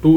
2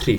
3।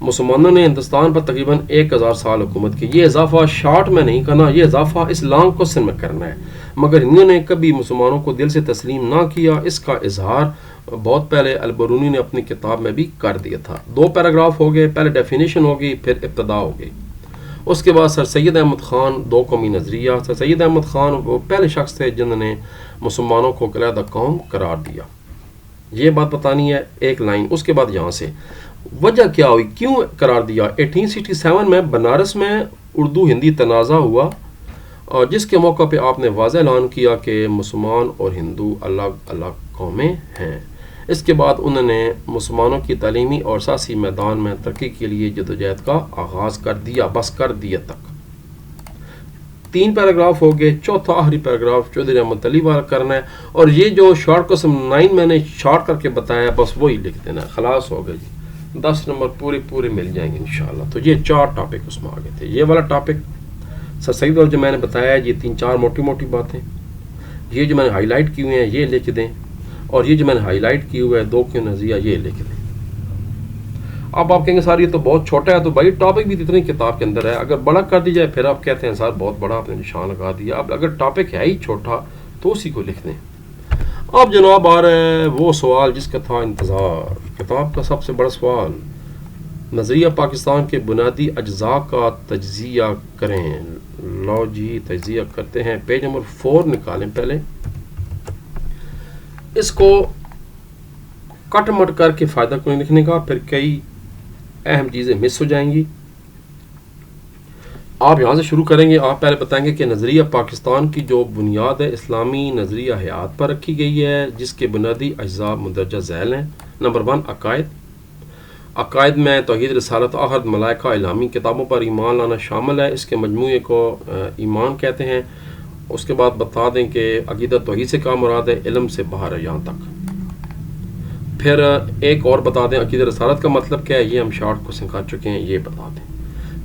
مسلمانوں نے ہندوستان پر تقریباً 1000 سال حکومت کی. یہ اضافہ شارٹ میں نہیں کرنا, یہ اضافہ اس لانگ کوسچن میں کرنا ہے, مگر ہندوؤں نے کبھی مسلمانوں کو دل سے تسلیم نہ کیا. اس کا اظہار بہت پہلے البرونی نے اپنی کتاب میں بھی کر دیا تھا. 2 پیراگراف ہو گئے, پہلے ڈیفینیشن ہو گئی, پھر ابتدا ہو گئی. اس کے بعد سر سید احمد خان 2 قومی نظریہ. سر سید احمد خان وہ پہلے شخص تھے جنہوں نے مسلمانوں کو علیحدہ قوم قرار دیا. یہ بات بتانی ہے ایک لائن. اس کے بعد یہاں سے وجہ کیا ہوئی, کیوں قرار دیا. 1867 میں بنارس میں اردو ہندی تنازع ہوا, اور جس کے موقع پہ آپ نے واضح اعلان کیا کہ مسلمان اور ہندو الگ الگ قومیں ہیں. اس کے بعد انہوں نے مسلمانوں کی تعلیمی اور سیاسی میدان میں ترقی کے لیے جدوجہد کا آغاز کر دیا, بس کر دیا تک. 3 پیراگراف ہو گئے. چوتھا آخری پیراگراف چودھری احمد علی والا کرنا ہے, اور یہ جو شارٹ قسم 9 میں نے شارٹ کر کے بتایا بس وہی لکھ دینا, خلاص ہو گئے جی. 10 نمبر پورے مل جائیں گے انشاءاللہ. تو یہ 4 ٹاپک اس میں آگے تھے. یہ والا ٹاپک سر سید جو میں نے بتایا ہے, یہ 3-4 موٹی باتیں, یہ جو میں نے ہائی لائٹ کی ہوئی ہیں یہ لکھ دیں, اور یہ جو میں نے ہائی لائٹ کی ہوئے ہے 2 کے نظریہ یہ لکھ دیں. اب آپ کہیں گے سر یہ تو بہت چھوٹا ہے, تو بھائی ٹاپک بھی اتنی کتاب کے اندر ہے, اگر بڑا کر دی جائے پھر آپ کہتے ہیں سر بہت بڑا آپ نے نشان لگا دیا. اب اگر ٹاپک ہے ہی چھوٹا تو اسی کو لکھ دیں. اب جناب آ رہا ہے وہ سوال جس کا تھا انتظار, کتاب کا سب سے بڑا سوال. نظریہ پاکستان کے بنیادی اجزاء کا تجزیہ کریں. لو جی تجزیہ کرتے ہیں. پیج نمبر 4 نکالیں. پہلے اس کو کٹ مٹ کر کے فائدہ کوئی لکھنے کا, پھر کئی اہم چیزیں مس ہو جائیں گی. آپ یہاں سے شروع کریں گے. آپ پہلے بتائیں گے کہ نظریہ پاکستان کی جو بنیاد ہے اسلامی نظریہ حیات پر رکھی گئی ہے, جس کے بنیادی اجزاء مندرجہ ذیل ہیں. نمبر 1 عقائد. عقائد میں توحید, رسالت, آخرت, ملائکہ, الہامی کتابوں پر ایمان لانا شامل ہے. اس کے مجموعے کو ایمان کہتے ہیں. اس کے بعد بتا دیں کہ عقیدہ توحید سے کیا مراد ہے, علم سے باہر ہے یہاں تک. پھر ایک اور بتا دیں عقیدہ رسالت کا مطلب کیا ہے, یہ ہم شارٹ کوسچن کر چکے ہیں, یہ بتا دیں.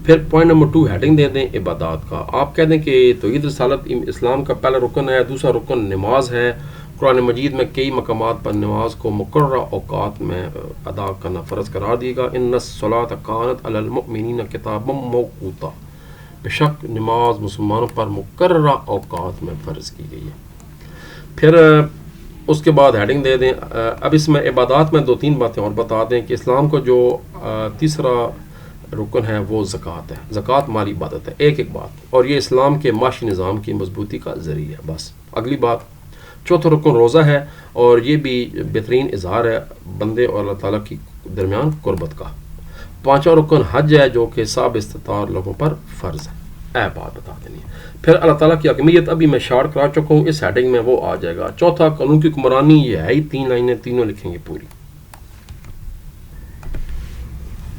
پھر پوائنٹ نمبر 2 ہیڈنگ دے دیں عبادات کا. آپ کہہ دیں کہ توحید رسالت اسلام کا پہلا رکن ہے, دوسرا رکن نماز ہے. قرآن مجید میں کئی مقامات پر نماز کو مقررہ اوقات میں ادا کرنا فرض قرار دیے گا. ان الصلاۃ کانت علی المؤمنین کتابا موقوتا, بے شک نماز مسلمانوں پر مقررہ اوقات میں فرض کی گئی ہے. پھر اس کے بعد ہیڈنگ دے دیں. اب اس میں عبادات میں 2-3 باتیں اور بتا دیں کہ اسلام کو جو تیسرا رکن ہے وہ زکوٰۃ ہے. زکوٰۃ مالی عبادت ہے. ایک بات, اور یہ اسلام کے معاشی نظام کی مضبوطی کا ذریعہ ہے. بس اگلی بات. چوتھا رکن روزہ ہے, اور یہ بھی بہترین اظہار ہے بندے اور اللہ تعالیٰ کی درمیان قربت کا. 5واں رکن حج ہے, جو کہ صاحب استطاعت لوگوں پر فرض ہے. بات بتا دینی ہے. پھر اللہ تعالیٰ کی حکمیت ابھی میں شارٹ کرا چکا ہوں, اس ہیڈنگ میں وہ آ جائے گا. چوتھا قانون کی حکمرانی, یہ ہے ہی 3 لائنیں, تینوں لکھیں گے پوری.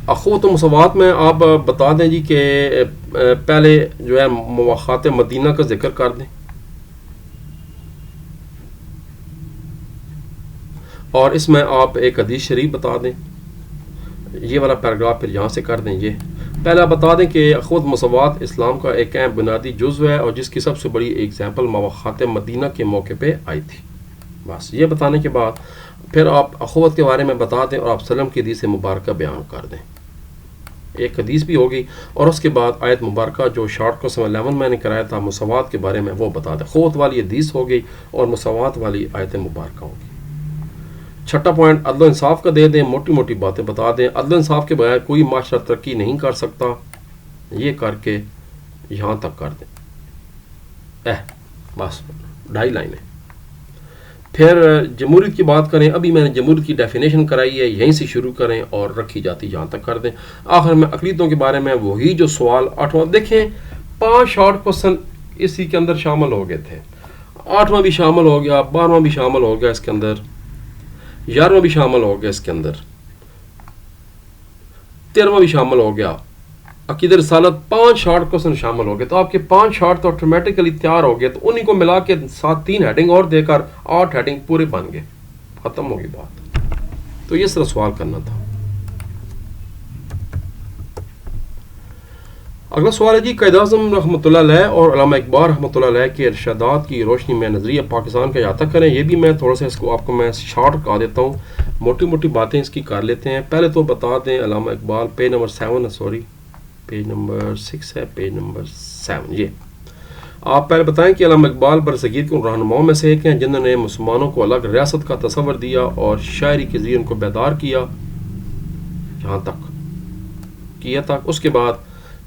اخوت و مساوات میں آپ بتا دیں جی کہ پہلے جو ہے مواخات مدینہ کا ذکر کر دیں, اور اس میں آپ ایک حدیث شریف بتا دیں. یہ والا پیراگراف پھر یہاں سے کر دیں. یہ پہلا بتا دیں کہ اخوت مساوات اسلام کا ایک اہم بنیادی جزو ہے, اور جس کی سب سے بڑی ایگزامپل مواخات مدینہ کے موقع پہ آئی تھی. بس یہ بتانے کے بعد پھر آپ اخوت کے بارے میں بتا دیں, اور آپ سلم کی حدیث مبارکہ بیان کر دیں. ایک حدیث بھی ہوگی, اور اس کے بعد آیت مبارکہ جو شارٹ کو 11 میں نے کرایا تھا مساوات کے بارے میں وہ بتا دیں. اخوت والی حدیث ہو گئی اور مساوات والی آیت مبارکہ ہوگی. چھٹا پوائنٹ عدل و انصاف کا دے دیں, موٹی باتیں بتا دیں. عدل و انصاف کے بغیر کوئی معاشرہ ترقی نہیں کر سکتا, یہ کر کے یہاں تک کر دیں. بس 2.5 لائنیں. پھر جمہوریت کی بات کریں. ابھی میں نے جمہوریت کی ڈیفینیشن کرائی ہے, یہیں سے شروع کریں اور رکھی جاتی یہاں تک کر دیں. آخر میں اقلیتوں کے بارے میں وہی جو سوال 8واں دیکھیں, 5 شارٹ کوسچن اسی کے اندر شامل ہو گئے تھے. 8واں بھی شامل ہو گیا, 12واں بھی شامل ہو گیا اس کے اندر, 11واں بھی شامل ہو گیا اس کے اندر, 13واں بھی شامل ہو گیا. عقیدہ رسالت 5 شارٹ کوسچن شامل ہو گئے. تو آپ کے 5 شارٹ تو آٹومیٹیکلی تیار ہو گئے, تو انہی کو ملا کے ساتھ 3 ہیڈنگ اور دے کر 8 ہیڈنگ پورے بن گئے, ختم ہوگی بات. تو یہ صرف سوال کرنا تھا. اگلا سوال ہے جی, قائد اعظم رحمۃ اللہ علیہ اور علامہ اقبال رحمۃ اللہ علیہ کے ارشادات کی روشنی میں نظریہ پاکستان کا احاطہ کریں. یہ بھی میں تھوڑا سا اس کو آپ کو میں شارٹ کرا دیتا ہوں. موٹی موٹی باتیں اس کی کر لیتے ہیں. پہلے تو بتا دیں علامہ Iqbal page number 7 sorry page number 6 ہے پیج نمبر 7. یہ آپ پہلے بتائیں کہ علامہ اقبال برصغیر کے ان رہنماؤں میں سے ایک ہیں جنہوں نے مسلمانوں کو الگ ریاست کا تصور دیا اور شاعری کے ذریعے ان کو بیدار کیا. یہاں تک کیا تھا. اس کے بعد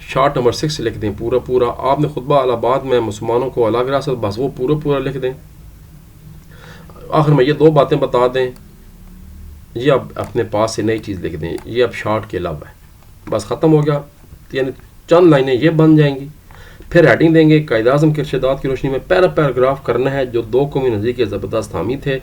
شارٹ نمبر 6 لکھ دیں پورا. آپ نے خطبہ الہ آباد میں مسلمانوں کو الگ ریاست بس وہ پورا لکھ دیں. آخر میں یہ 2 باتیں بتا دیں. یہ اب اپنے پاس سے نئی چیز لکھ دیں. یہ اب شارٹ کے لب ہے. بس ختم ہو گیا. یعنی چند لائنیں یہ بن جائیں گی. پھر ہیڈنگ دیں گے قائد اعظم کے ارشادات کی روشنی میں. پیراگراف کرنا ہے جو 2 قومی نظریے کے زبردست حامی تھے.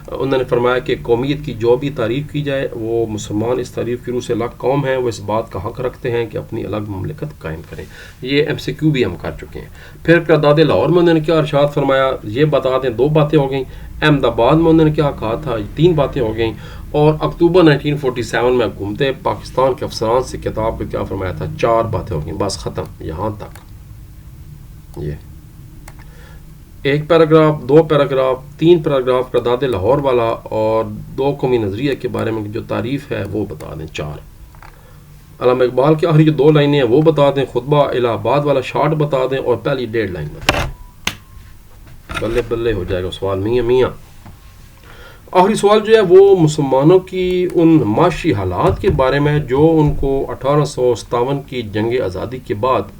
انہوں نے فرمایا کہ قومیت کی جو بھی تعریف کی جائے وہ مسلمان اس تعریف کی روح سے الگ قوم ہیں. وہ اس بات کا حق رکھتے ہیں کہ اپنی الگ مملکت قائم کریں. یہ MCQ بھی ہم کر چکے ہیں. پھر قرارداد لاہور میں انہوں نے کیا ارشاد فرمایا یہ بتا دیں. 2 باتیں ہو گئیں. احمد آباد میں انہوں نے کیا کہا تھا 3 باتیں ہو گئیں. اور اکتوبر 1947 میں گھومتے پاکستان کے افسران سے کتاب پہ کیا فرمایا تھا 4 باتیں ہو گئیں. بس ختم. یہاں تک یہ 1 پیراگراف 2 پیراگراف 3 پیراگراف قرارداد لاہور والا اور 2 قومی نظریے کے بارے میں جو تعریف ہے وہ بتا دیں 4. علامہ اقبال کی آخری جو 2 لائنیں ہیں وہ بتا دیں. خطبہ الہ آباد والا شارٹ بتا دیں اور پہلی 1.5 لائن بتا دیں. بلے ہو جائے گا سوال. میاں آخری سوال جو ہے وہ مسلمانوں کی ان معاشی حالات کے بارے میں جو ان کو 1857 کی جنگ آزادی کے بعد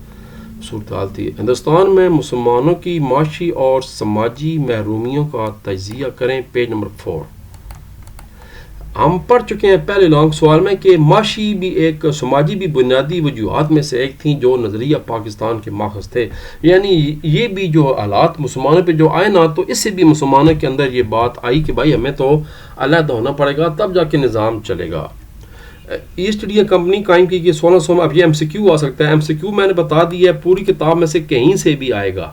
صورتحال تھی. ہندوستان میں مسلمانوں کی معاشی اور سماجی محرومیوں کا تجزیہ کریں. Page number 4. ہم پڑھ چکے ہیں پہلے لانگ سوال میں کہ معاشی بھی ایک سماجی بھی بنیادی وجوہات میں سے ایک تھیں جو نظریہ پاکستان کے ماخذ تھے. یعنی یہ بھی جو حالات مسلمانوں پہ جو آئے نا تو اس سے بھی مسلمانوں کے اندر یہ بات آئی کہ بھائی ہمیں تو علیحدہ ہونا پڑے گا تب جا کے نظام چلے گا. ایسٹ انڈیا کمپنی قائم کی گئی 1600 میں. اب یہ MCQ آ سکتا ہے. MCQ میں نے بتا دیا ہے پوری کتاب میں سے کہیں سے بھی آئے گا.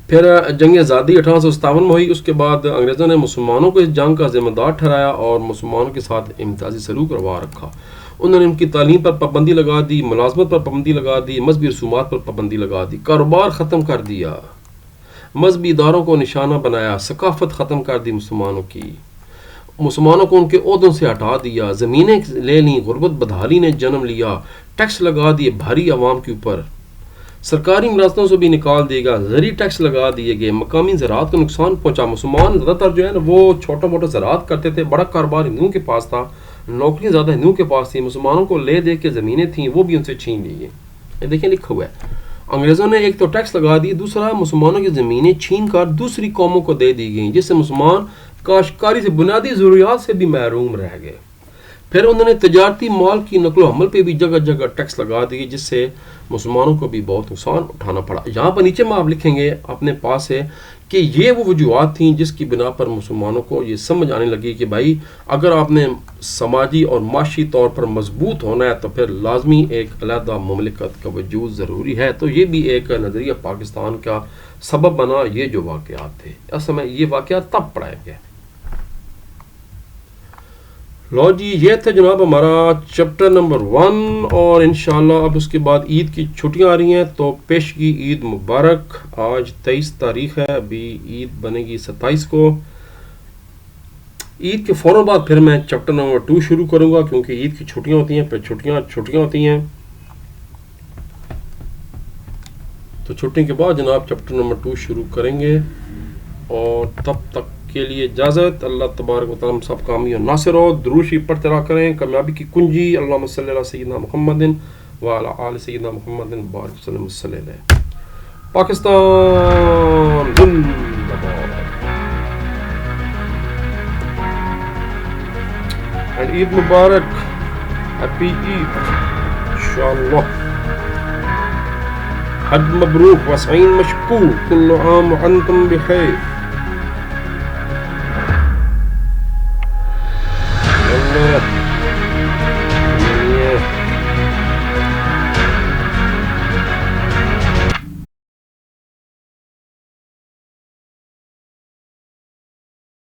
پھر جنگ آزادی 1857 میں ہوئی. اس کے بعد انگریزوں نے مسلمانوں کو اس جنگ کا ذمہ دار ٹھہرایا اور مسلمانوں کے ساتھ امتیازی سلوک روا رکھا. انہوں نے ان کی تعلیم پر پابندی لگا دی, ملازمت پر پابندی لگا دی, مذہبی رسومات پر پابندی لگا دی, کاروبار ختم کر دیا, مذہبی اداروں کو نشانہ بنایا, ثقافت ختم کر دی مسلمانوں کی, مسلمانوں کو ان کے عہدوں سے ہٹا دیا, زمینیں لے لیں, غربت بدحالی نے جنم لیا, ٹیکس لگا دیے بھاری عوام کے اوپر, سرکاری ملازمتوں سے بھی نکال دے گا, زرعی ٹیکس لگا دیے گئے, مقامی زراعت کو نقصان پہنچا. مسلمان زیادہ تر جو ہے نا وہ چھوٹا موٹا زراعت کرتے تھے. بڑا کاروبار ہندوؤں کے پاس تھا, نوکریاں زیادہ ہندوؤں کے پاس تھیں. مسلمانوں کو لے دے کے زمینیں تھیں وہ بھی ان سے چھین لی گئی. یہ دیکھیں لکھا ہوا ہے. انگریزوں نے ایک تو ٹیکس لگا دی, دوسرا مسلمانوں کی زمینیں چھین کر دوسری قوموں کو دے دی گئیں جس سے مسلمان کاشتکاری سے بنیادی ضروریات سے بھی محروم رہ گئے. پھر انہوں نے تجارتی مال کی نقل و حمل پہ بھی جگہ جگہ ٹیکس لگا دیے جس سے مسلمانوں کو بھی بہت نقصان اٹھانا پڑا. یہاں پر نیچے میں آپ لکھیں گے اپنے پاس ہے کہ یہ وہ وجوہات تھیں جس کی بنا پر مسلمانوں کو یہ سمجھ آنے لگی کہ بھائی اگر آپ نے سماجی اور معاشی طور پر مضبوط ہونا ہے تو پھر لازمی ایک علیحدہ مملکت کا وجود ضروری ہے. تو یہ بھی ایک نظریہ پاکستان کا سبب بنا. یہ جو واقعات تھے اصل میں یہ واقعات تب پڑھائے گئے. لو جی یہ تھا جناب ہمارا چیپٹر نمبر 1 اور انشاءاللہ اب اس کے بعد عید کی چھٹیاں آ رہی ہیں تو پیشگی عید مبارک. آج 23 تاریخ ہے, ابھی عید بنے گی 27 کو. عید کے فوراً بعد پھر میں چیپٹر نمبر 2 شروع کروں گا کیونکہ عید کی چھٹیاں ہوتی ہیں, پھر چھٹیاں ہوتی ہیں. تو چھٹی کے بعد جناب چیپٹر نمبر 2 شروع کریں گے اور تب تک کے لیے اجازت. اللہ تبارک و تعالی سب کامی اور ناصر ہو. درود شریف پڑھتے رہا کریں. کامیابی کی کنجی اللہم صلی علی سیدنا محمد وعلی آل سیدنا محمد بارک وسلم صلی اللہ علیہ. پاکستان زندہ باد. And Eid Mubarak. ہیپی عید انشاءاللہ. حج مبروک وسعین مشکور. کل عام وانتم بخیر.